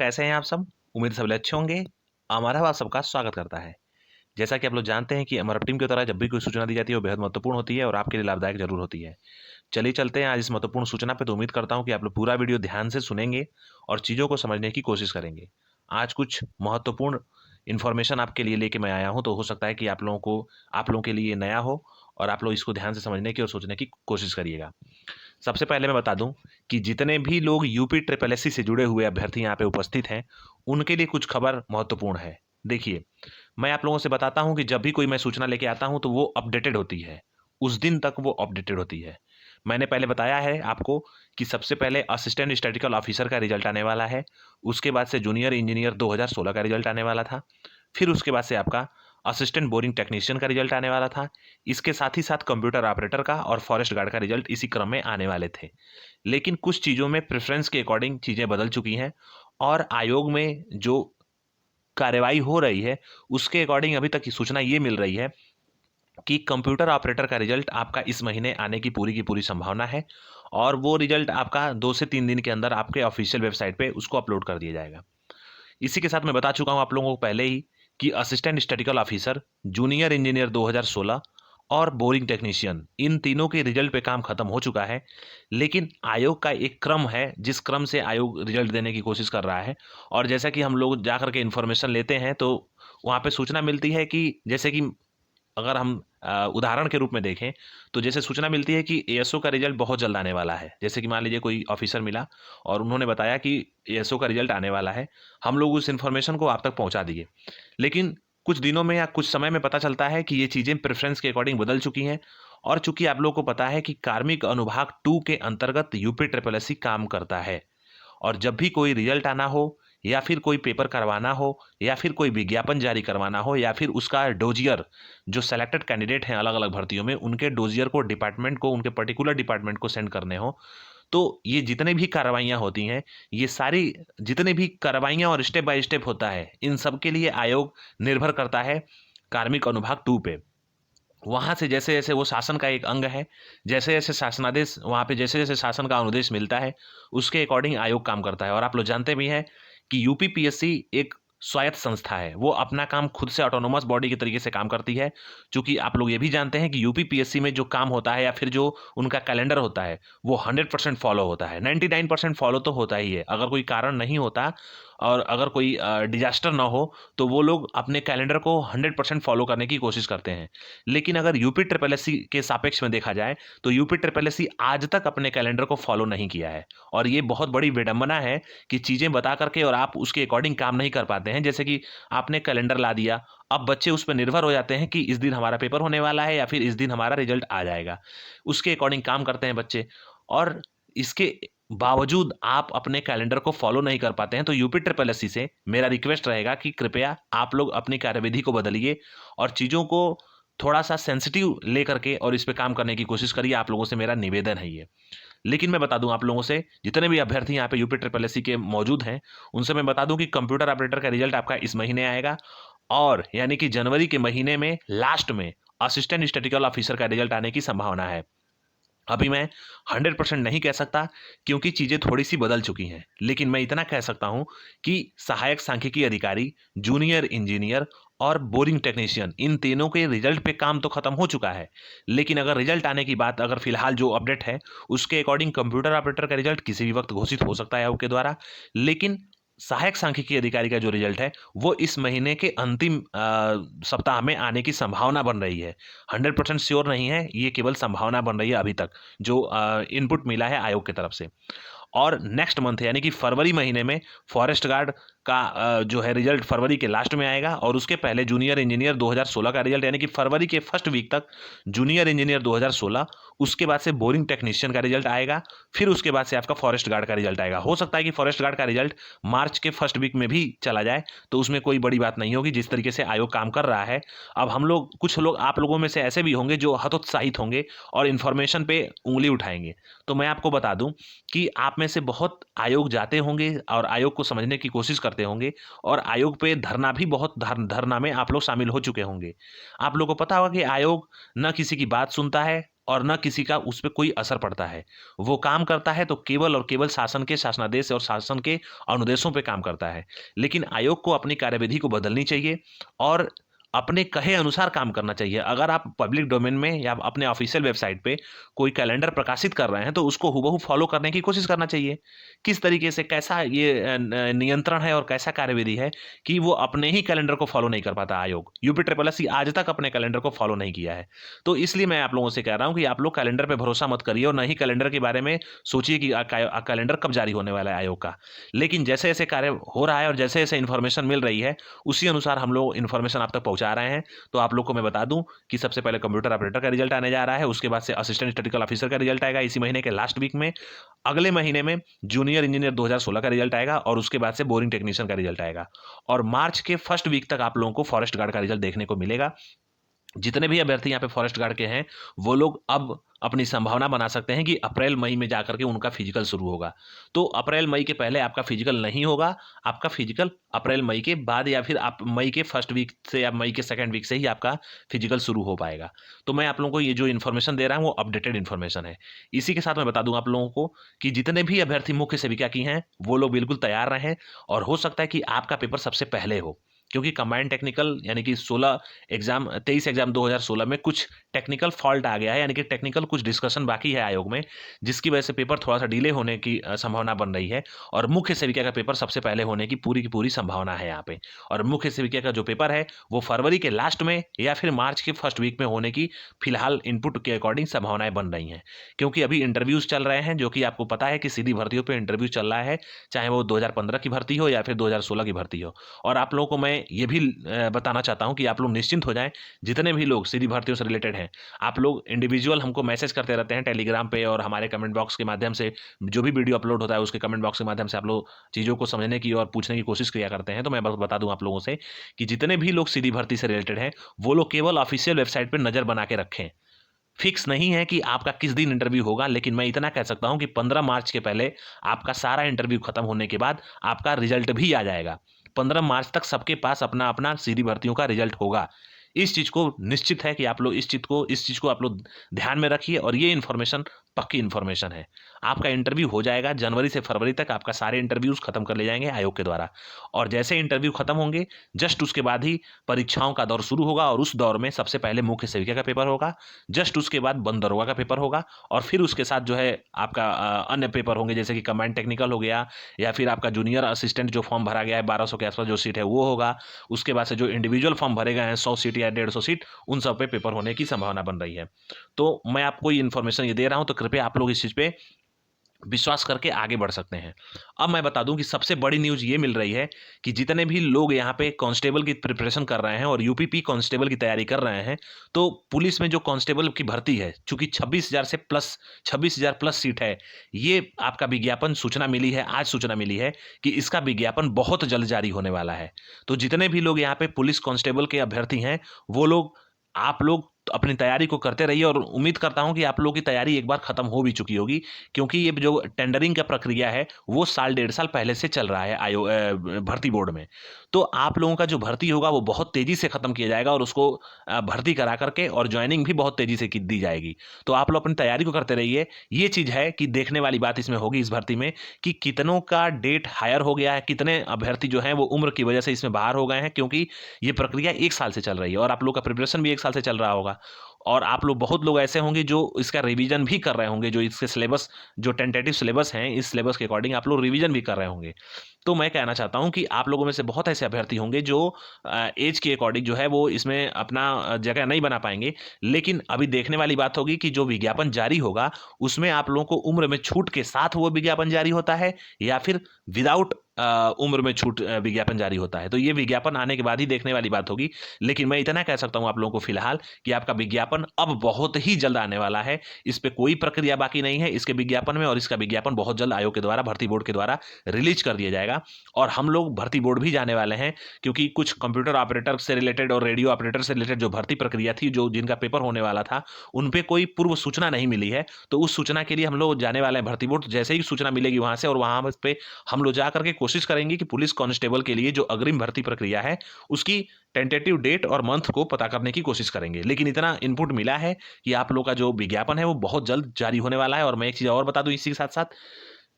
कैसे हैं आप सब? उम्मीद सब अच्छे होंगे। हमारा आप सबका स्वागत करता है। जैसा कि आप लोग जानते हैं कि अमर टीम की तरह जब भी कोई सूचना दी जाती है वो बेहद महत्वपूर्ण होती है और आपके लिए लाभदायक जरूर होती है। चलिए चलते हैं आज इस महत्वपूर्ण सूचना पे। तो उम्मीद करता हूँ कि आप लोग पूरा वीडियो ध्यान से सुनेंगे और चीज़ों को समझने की कोशिश करेंगे। आज कुछ महत्वपूर्ण इन्फॉर्मेशन आपके लिए लेके मैं आया हूँ, तो हो सकता है कि आप लोगों के लिए नया हो और आप लोग इसको ध्यान से समझने की और सोचने की कोशिश करिएगा। सबसे पहले मैं बता दूं कि जितने भी लोग यूपी ट्रिपल एससी से जुड़े हुए अभ्यर्थी यहाँ पे उपस्थित हैं, उनके लिए कुछ खबर महत्वपूर्ण है। देखिए, मैं आप लोगों से बताता हूं कि जब भी कोई मैं सूचना लेके आता हूं तो वो अपडेटेड होती है। उस दिन तक वो अपडेटेड होती है। मैंने पहले बताया है आपको कि सबसे पहले असिस्टेंट स्टैटिस्टिकल ऑफिसर का रिजल्ट आने वाला है। उसके बाद से जूनियर इंजीनियर 2016 का रिजल्ट आने वाला था। फिर उसके बाद से आपका असिस्टेंट बोरिंग टेक्नीशियन का रिजल्ट आने वाला था। इसके साथ ही साथ कंप्यूटर ऑपरेटर का और फॉरेस्ट गार्ड का रिजल्ट इसी क्रम में आने वाले थे। लेकिन कुछ चीज़ों में प्रेफरेंस के अकॉर्डिंग चीज़ें बदल चुकी हैं और आयोग में जो कार्रवाई हो रही है उसके अकॉर्डिंग अभी तक की सूचना ये मिल रही है कि कंप्यूटर ऑपरेटर का रिजल्ट आपका इस महीने आने की पूरी संभावना है और वो रिजल्ट आपका 2 से 3 दिन के अंदर आपके ऑफिशियल वेबसाइट पे उसको अपलोड कर दिया जाएगा। इसी के साथ मैं बता चुका हूं आप लोगों को पहले ही कि assistant statistical officer, junior engineer 2016 और बोरिंग टेक्नीशियन, इन तीनों के रिजल्ट पे काम खत्म हो चुका है। लेकिन आयोग का एक क्रम है जिस क्रम से आयोग रिजल्ट देने की कोशिश कर रहा है। और जैसा कि हम लोग जा करके इन्फॉर्मेशन लेते हैं तो वहाँ पे सूचना मिलती है कि जैसे कि अगर हम उदाहरण के रूप में देखें तो जैसे सूचना मिलती है कि एएसओ का रिजल्ट बहुत जल्द आने वाला है। जैसे कि मान लीजिए कोई ऑफिसर मिला और उन्होंने बताया कि एएसओ का रिजल्ट आने वाला है। हम लोग उस इन्फॉर्मेशन को आप तक पहुंचा दिए, लेकिन कुछ दिनों में या कुछ समय में पता चलता है कि ये चीज़ें प्रेफरेंस के अकॉर्डिंग बदल चुकी हैं। और चूंकि आप लोग को पता है कि कार्मिक अनुभाग 2 के अंतर्गत यूपी ट्रिपल एससी काम करता है और जब भी कोई रिजल्ट आना हो या फिर कोई पेपर करवाना हो या फिर कोई विज्ञापन जारी करवाना हो या फिर उसका डोजियर, जो सेलेक्टेड कैंडिडेट हैं अलग अलग भर्तियों में, उनके डोजियर को डिपार्टमेंट को, उनके पर्टिकुलर डिपार्टमेंट को सेंड करने हो, तो ये जितने भी कार्रवाइयाँ होती हैं, ये सारी जितने भी कार्रवाइयाँ और स्टेप बाय स्टेप होता है, इन सब के लिए आयोग निर्भर करता है कार्मिक अनुभाग 2 पे। वहाँ से जैसे जैसे वो शासन का एक अंग है, जैसे जैसे शासनादेश वहाँ पे जैसे जैसे शासन का अनुदेश मिलता है उसके अकॉर्डिंग आयोग काम करता है। और आप लोग जानते भी हैं कि यूपीपीएससी एक स्वायत्त संस्था है, वो अपना काम खुद से ऑटोनोमस बॉडी के तरीके से काम करती है। चूंकि आप लोग ये भी जानते हैं कि यूपीपीएससी में जो काम होता है या फिर जो उनका कैलेंडर होता है वो 100% फॉलो होता है। 99% फॉलो तो होता ही है। अगर कोई कारण नहीं होता और अगर कोई डिजास्टर ना हो तो वो लोग अपने कैलेंडर को 100% फॉलो करने की कोशिश करते हैं। लेकिन अगर यूपी ट्रिपल एससी के सापेक्ष में देखा जाए तो यूपी ट्रिपल एससी आज तक अपने कैलेंडर को फॉलो नहीं किया है। और ये बहुत बड़ी विडंबना है कि चीज़ें बता करके और आप उसके अकॉर्डिंग काम नहीं कर पाते हैं। जैसे कि आपने कैलेंडर ला दिया, अब बच्चे उस पर निर्भर हो जाते हैं कि इस दिन हमारा पेपर होने वाला है या फिर इस दिन हमारा रिजल्ट आ जाएगा। उसके अकॉर्डिंग काम करते हैं बच्चे और इसके बावजूद आप अपने कैलेंडर को फॉलो नहीं कर पाते हैं। तो यूपी ट्रिपल एससी से मेरा रिक्वेस्ट रहेगा कि कृपया आप लोग अपनी कार्यविधि को बदलिए और चीज़ों को थोड़ा सा सेंसिटिव लेकर के और इस पे काम करने की कोशिश करिए। आप लोगों से मेरा निवेदन है ये। लेकिन मैं बता दूं आप लोगों से, जितने भी अभ्यर्थी यहाँ पे यूपी ट्रिपल एससी के मौजूद हैं उनसे मैं बता दूं कि कंप्यूटर ऑपरेटर का रिजल्ट आपका इस महीने आएगा और यानी कि जनवरी के महीने में लास्ट में असिस्टेंट स्टैटिस्टिकल ऑफिसर का रिजल्ट आने की संभावना है। अभी मैं 100% नहीं कह सकता क्योंकि चीज़ें थोड़ी सी बदल चुकी हैं, लेकिन मैं इतना कह सकता हूं कि सहायक सांख्यिकी अधिकारी, जूनियर इंजीनियर और बोरिंग टेक्नीशियन, इन तीनों के रिजल्ट पे काम तो खत्म हो चुका है। लेकिन अगर रिजल्ट आने की बात, अगर फिलहाल जो अपडेट है उसके अकॉर्डिंग कंप्यूटर ऑपरेटर का रिजल्ट किसी भी वक्त घोषित हो सकता है आयोग के द्वारा। लेकिन सहायक सांख्यिकी अधिकारी का जो रिजल्ट है वो इस महीने के अंतिम सप्ताह में आने की संभावना बन रही है। 100% श्योर नहीं है, ये केवल संभावना बन रही है अभी तक जो इनपुट मिला है आयोग की तरफ से। और नेक्स्ट मंथ यानी कि फरवरी महीने में फॉरेस्ट गार्ड का जो है रिजल्ट फरवरी के लास्ट में आएगा और उसके पहले जूनियर इंजीनियर 2016 का रिजल्ट, यानी कि फरवरी के फर्स्ट वीक तक जूनियर इंजीनियर 2016, उसके बाद से बोरिंग टेक्नीशियन का रिजल्ट आएगा, फिर उसके बाद से आपका फॉरेस्ट गार्ड का रिजल्ट आएगा। हो सकता है कि फॉरेस्ट गार्ड का रिजल्ट मार्च के फर्स्ट वीक में भी चला जाए, तो उसमें कोई बड़ी बात नहीं होगी। जिस तरीके से आयोग काम कर रहा है, अब हम लोग, कुछ लोग आप लोगों में से ऐसे भी होंगे जो हतोत्साहित होंगे और इन्फॉर्मेशन पे उंगली उठाएंगे। तो मैं आपको बता दूं कि आप में से बहुत आयोग जाते होंगे और आयोग को समझने की कोशिश करते होंगे और आयोग पे धरना भी बहुत धरना में आप लोग शामिल हो चुके होंगे। आप लोगों को पता होगा कि आयोग न किसी की बात सुनता है और न किसी का उस पर कोई असर पड़ता है। वो काम करता है तो केवल और केवल शासन के शासनादेश और शासन के अनुदेशों पे काम करता है। लेकिन आयोग को अपनी कार्यविधि को बदलनी चाहिए और अपने कहे अनुसार काम करना चाहिए। अगर आप पब्लिक डोमेन में या अपने ऑफिशियल वेबसाइट पे कोई कैलेंडर प्रकाशित कर रहे हैं तो उसको हूबहू फॉलो करने की कोशिश करना चाहिए। किस तरीके से कैसा ये नियंत्रण है और कैसा कार्यविधि है कि वो अपने ही कैलेंडर को फॉलो नहीं कर पाता आयोग। यूपी ट्रिपल एस आज तक अपने कैलेंडर को फॉलो नहीं किया है। तो इसलिए मैं आप लोगों से कह रहा हूं कि आप लोग कैलेंडर पे भरोसा मत करिए और न ही कैलेंडर के बारे में सोचिए कि कैलेंडर कब जारी होने वाला है आयोग का। लेकिन जैसे जैसे कार्य हो रहा है और जैसे जैसे इन्फॉर्मेशन मिल रही है उसी अनुसार हम लोग इन्फॉर्मेशन आप तक पहुंचा रहे हैं। तो आप लोग को मैं बता दूं कि सबसे पहले कंप्यूटर ऑपरेटर का रिजल्ट आने जा रहा है, उसके बाद से असिस्टेंट स्टैटिस्टिकल ऑफिसर का रिजल्ट आएगा इसी महीने के लास्ट वीक में। अगले महीने में जूनियर इंजीनियर 2016 का रिजल्ट आएगा और उसके बाद से बोरिंग टेक्नीशियन का रिजल्ट आएगा। और मार्च के फर्स्ट वीक तक आप लोगों को फॉरेस्ट गार्ड का रिजल्ट देखने को मिलेगा। जितने भी अभ्यर्थी यहाँ पे फॉरेस्ट गार्ड के हैं वो लोग अब अपनी संभावना बना सकते हैं कि अप्रैल मई में जाकर के उनका फिजिकल शुरू होगा। तो अप्रैल मई के पहले आपका फिजिकल नहीं होगा, आपका फिजिकल अप्रैल मई के बाद या फिर आप मई के फर्स्ट वीक से या मई के सेकंड वीक से ही आपका फिजिकल शुरू हो पाएगा। तो मैं आप लोगों को ये जो इन्फॉर्मेशन दे रहा हूँ वो अपडेटेड इन्फॉर्मेशन है। इसी के साथ मैं बता दूं आप लोगों को कि जितने भी अभ्यर्थी मुख्य सेविका की हैं वो लोग बिल्कुल तैयार रहें और हो सकता है कि आपका पेपर सबसे पहले हो, क्योंकि कंबाइंड टेक्निकल यानी कि 23 एग्जाम 2016 में कुछ टेक्निकल फॉल्ट आ गया है, यानी कि टेक्निकल कुछ डिस्कशन बाकी है आयोग में, जिसकी वजह से पेपर थोड़ा सा डिले होने की संभावना बन रही है। और मुख्य सेविका का पेपर सबसे पहले होने की पूरी संभावना है यहाँ पे। और मुख्य सेविका का जो पेपर है वो फरवरी के लास्ट में या फिर मार्च के फर्स्ट वीक में होने की फिलहाल इनपुट के अकॉर्डिंग संभावनाएं बन रही हैं। क्योंकि अभी इंटरव्यूज चल रहे हैं, जो कि आपको पता है कि सीधी भर्तियों पर इंटरव्यू चल रहा है, चाहे वो 2015 की भर्ती हो या फिर 2016 की भर्ती हो। और आप लोगों को मैं ये भी बताना चाहता हूं कि आप लोग निश्चिंत हो जाएं, जितने भी लोग सीधी भर्तियों से रिलेटेड हैं आप लोग इंडिविजुअल हमको मैसेज करते रहते हैं टेलीग्राम पे और हमारे कमेंट बॉक्स के माध्यम से। जो भी वीडियो अपलोड होता है उसके कमेंट बॉक्स के माध्यम से आप लोग चीज़ों को समझने की और पूछने की कोशिश किया करते हैं। तो मैं बस बता दूं आप लोगों से कि जितने भी लोग सीधी भर्ती से रिलेटेड हैं वो लोग केवल ऑफिशियल वेबसाइट पर नज़र बना के रखें। फिक्स नहीं है कि आपका किस दिन इंटरव्यू होगा, लेकिन मैं इतना कह सकता हूं कि 15 मार्च के पहले आपका सारा इंटरव्यू खत्म होने के बाद आपका रिजल्ट भी आ जाएगा। 15 मार्च तक सबके पास अपना अपना सीधी भर्तियों का रिजल्ट होगा। इस चीज़ को निश्चित है कि आप लोग इस चीज़ को आप लोग ध्यान में रखिए और ये इन्फॉर्मेशन पक्की इन्फॉर्मेशन है। आपका इंटरव्यू हो जाएगा जनवरी से फरवरी तक, आपका सारे इंटरव्यूज खत्म कर ले जाएंगे आयोग के द्वारा। और जैसे इंटरव्यू खत्म होंगे जस्ट उसके बाद ही परीक्षाओं का दौर शुरू होगा और उस दौर में सबसे पहले मुख्य सेविका का पेपर होगा, जस्ट उसके बाद वन दरोगा का पेपर होगा और फिर उसके साथ जो है आपका अन्य पेपर होंगे, जैसे कि कंबाइंड टेक्निकल हो गया या फिर आपका जूनियर असिस्टेंट जो फॉर्म भरा गया है 1200 के आसपास जो सीट है वो होगा। उसके बाद से जो इंडिविजुअल फॉर्म भरे गए हैं 100 सीट या 150 सीट, उन सब पे पेपर होने की संभावना बन रही है। तो मैं आपको ये इन्फॉर्मेशन ये दे रहा हूं, तो कृपया आप लोग इस चीज़ पे विश्वास करके आगे बढ़ सकते हैं। अब मैं बता दूं कि सबसे बड़ी न्यूज़ ये मिल रही है कि जितने भी लोग यहाँ पे कांस्टेबल की प्रिपरेशन कर रहे हैं और यूपीपी कांस्टेबल की तैयारी कर रहे हैं, तो पुलिस में जो कांस्टेबल की भर्ती है, चूंकि 26,000 प्लस सीट है, ये आपका विज्ञापन सूचना मिली है, आज सूचना मिली है कि इसका विज्ञापन बहुत जल्द जारी होने वाला है। तो जितने भी लोग यहाँ पे पुलिस कांस्टेबल के अभ्यर्थी हैं वो लोग, आप लोग अपनी तैयारी को करते रहिए और उम्मीद करता हूं कि आप लोगों की तैयारी एक बार खत्म हो भी चुकी होगी, क्योंकि ये जो टेंडरिंग का प्रक्रिया है वो साल 1.5 साल पहले से चल रहा है भर्ती बोर्ड में। तो आप लोगों का जो भर्ती होगा वो बहुत तेजी से खत्म किया जाएगा और उसको भर्ती करा करके और ज्वाइनिंग भी बहुत तेजी से दी जाएगी। तो आप लोग अपनी तैयारी को करते रहिए। ये चीज़ है कि देखने वाली बात इसमें होगी इस भर्ती में कि कितनों का डेट हायर हो गया है, कितने अभ्यर्थी जो हैं वो उम्र की वजह से इसमें बाहर हो गए हैं, क्योंकि ये प्रक्रिया 1 साल से चल रही है और आप लोग का प्रिपरेशन भी 1 साल से चल रहा होगा। और आप लोग, बहुत लोग ऐसे होंगे जो इसका रिवीजन भी कर रहे होंगे, जो इसके सिलेबस, जो टेंटेटिव सिलेबस हैं, इस सिलेबस के अकॉर्डिंग आप लोग रिवीजन भी कर रहे होंगे। तो मैं कहना चाहता हूं कि आप लोगों में से बहुत ऐसे अभ्यर्थी होंगे जो एज के अकॉर्डिंग जो है वो इसमें अपना जगह नहीं बना पाएंगे। लेकिन अभी देखने वाली बात होगी कि जो विज्ञापन जारी होगा उसमें आप लोगों को उम्र में छूट के साथ वो विज्ञापन जारी होता है या फिर विदाउट उम्र में छूट विज्ञापन जारी होता है। तो ये विज्ञापन आने के बाद ही देखने वाली बात होगी। लेकिन मैं इतना कह सकता हूं आप लोगों को फिलहाल कि आपका विज्ञापन अब बहुत ही जल्द आने वाला है। इस पे कोई प्रक्रिया बाकी नहीं है इसके विज्ञापन में, और इसका विज्ञापन बहुत जल्द आयोग के द्वारा, भर्ती बोर्ड के द्वारा रिलीज कर दिया जाएगा। और हम लोग भर्ती बोर्ड भी जाने वाले हैं, क्योंकि कुछ कंप्यूटर ऑपरेटर से रिलेटेड और रेडियो ऑपरेटर से रिलेटेड जो भर्ती प्रक्रिया थी, जो जिनका पेपर होने वाला था, उन पे कोई पूर्व सूचना नहीं मिली है। तो उस सूचना के लिए हम लोग जाने वाले हैं भर्ती बोर्ड। जैसे ही सूचना मिलेगी वहां से, और वहां पे हम लोग जा करके कोशिश करेंगे कि पुलिस कांस्टेबल के लिए जो अग्रिम भर्ती प्रक्रिया है उसकी टेंटेटिव डेट और मंथ को पता करने की कोशिश करेंगे। लेकिन इतना इनपुट मिला है कि आप लोग का जो विज्ञापन है वो बहुत जल्द जारी होने वाला है। और मैं एक चीज़ और बता दूं इसी के साथ साथ,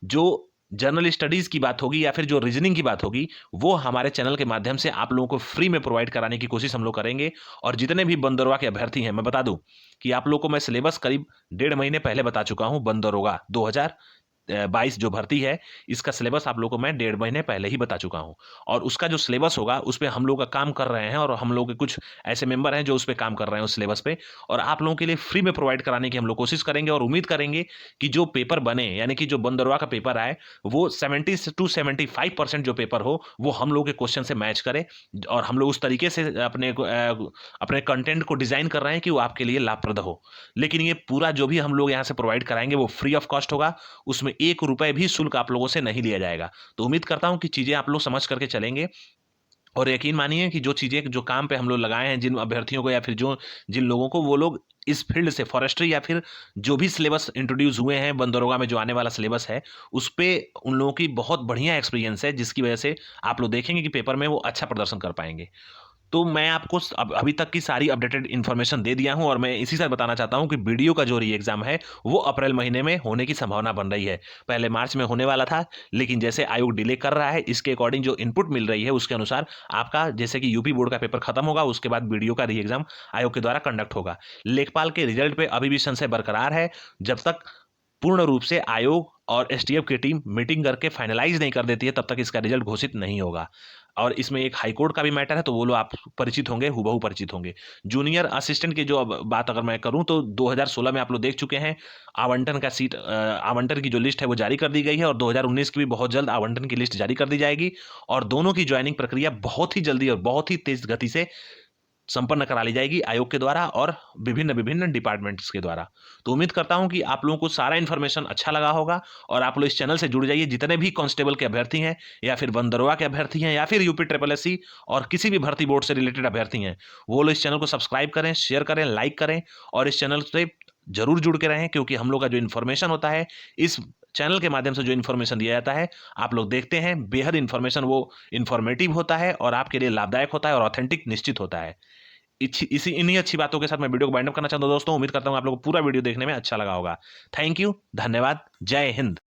जो जनरल स्टडीज़ की बात होगी या फिर जो रीजनिंग की बात होगी वो हमारे चैनल के माध्यम से आप लोगों को फ्री में प्रोवाइड कराने की कोशिश हम लोग करेंगे। और जितने भी वन दरोगा के अभ्यर्थी हैं, मैं बता दूं कि आप लोग को मैं सिलेबस करीब 1.5 महीने पहले बता चुका हूं। वन दरोगा 2022 जो भर्ती है इसका सिलेबस आप लोगों को मैं 1.5 महीने पहले ही बता चुका हूं। और उसका जो सिलेबस होगा उस पर हम लोग का काम कर रहे हैं और हम लोग के कुछ ऐसे मेंबर हैं जो उस पर काम कर रहे हैं उस सिलेबस पे। और आप लोगों के लिए फ्री में प्रोवाइड कराने की हम लोग कोशिश करेंगे और उम्मीद करेंगे कि जो पेपर बने, यानी कि जो वन दरोगा का पेपर आए, वो 70 to 75% जो पेपर हो वो हम लोग के क्वेश्चन से मैच करे। और हम लोग उस तरीके से अपने कंटेंट को डिजाइन कर रहे हैं कि वो आपके लिए लाभप्रद हो। लेकिन ये पूरा जो भी हम लोग यहाँ से प्रोवाइड कराएंगे वो फ्री ऑफ कॉस्ट होगा, उसमें 1 रुपए भी शुल्क आप लोगों से नहीं लिया जाएगा। तो उम्मीद करता हूं कि चीजें आप लोग समझ करके चलेंगे। और यकीन मानिए कि जो चीजें जो काम पे हम लोग लगाए हैं जिन अभ्यर्थियों को या फिर जो जिन लोगों को, वो लोग इस फील्ड से फॉरेस्ट्री या फिर जो भी सिलेबस इंट्रोड्यूस हुए हैं वन दरोगा में जो आने वाला सिलेबस है उस पे उन लोगों की बहुत बढ़िया एक्सपीरियंस है, जिसकी वजह से आप लोग देखेंगे कि पेपर में वो अच्छा प्रदर्शन कर पाएंगे। तो मैं आपको अभी तक की सारी अपडेटेड इन्फॉर्मेशन दे दिया हूं और मैं इसी से बताना चाहता हूं कि वीडियो का जो री एग्जाम है वो अप्रैल महीने में होने की संभावना बन रही है। पहले मार्च में होने वाला था, लेकिन जैसे आयोग डिले कर रहा है इसके अकॉर्डिंग जो इनपुट मिल रही है उसके अनुसार आपका जैसे कि यूपी बोर्ड का पेपर खत्म होगा उसके बाद वीडियो का री एग्जाम आयोग के द्वारा कंडक्ट होगा। लेखपाल के रिजल्ट पे अभी भी संशय बरकरार है। जब तक पूर्ण रूप से आयोग और एसटीएफ की टीम मीटिंग करके फाइनलाइज नहीं कर देती है तब तक इसका रिजल्ट घोषित नहीं होगा। और इसमें एक हाईकोर्ट का भी मैटर है, तो वो लोग आप परिचित होंगे, हुबहू परिचित होंगे। जूनियर असिस्टेंट की जो अब बात अगर मैं करूं तो 2016 में आप लोग देख चुके हैं आवंटन का सीट आवंटन की जो लिस्ट है वो जारी कर दी गई है और 2019 की भी बहुत जल्द आवंटन की लिस्ट जारी कर दी जाएगी। और दोनों की ज्वाइनिंग प्रक्रिया बहुत ही जल्दी और बहुत ही तेज गति से संपन्न करा ली जाएगी आयोग के द्वारा और विभिन्न विभिन्न डिपार्टमेंट्स के द्वारा। तो उम्मीद करता हूं कि आप लोगों को सारा इन्फॉर्मेशन अच्छा लगा होगा और आप लोग इस चैनल से जुड़ जाइए। जितने भी कांस्टेबल के अभ्यर्थी हैं या फिर वन दरोगा के अभ्यर्थी हैं या फिर यूपी ट्रिपल एससी और किसी भी भर्ती बोर्ड से रिलेटेड अभ्यर्थी हैं, वो लोग इस चैनल को सब्सक्राइब करें, शेयर करें, लाइक करें और इस चैनल से जरूर जुड़ के रहें, क्योंकि हम लोग का जो इन्फॉर्मेशन होता है इस चैनल के माध्यम से जो इन्फॉर्मेशन दिया जाता है आप लोग देखते हैं, बेहद इन्फॉर्मेशन वो इन्फॉर्मेटिव होता है और आपके लिए लाभदायक होता है और ऑथेंटिक निश्चित होता है। इसी इन्हीं अच्छी बातों के साथ मैं वीडियो को बाइंड अप करना चाहता हूं दोस्तों। उम्मीद करता हूं आप लोगों को पूरा वीडियो देखने में अच्छा लगा होगा। थैंक यू, धन्यवाद, जय हिंद।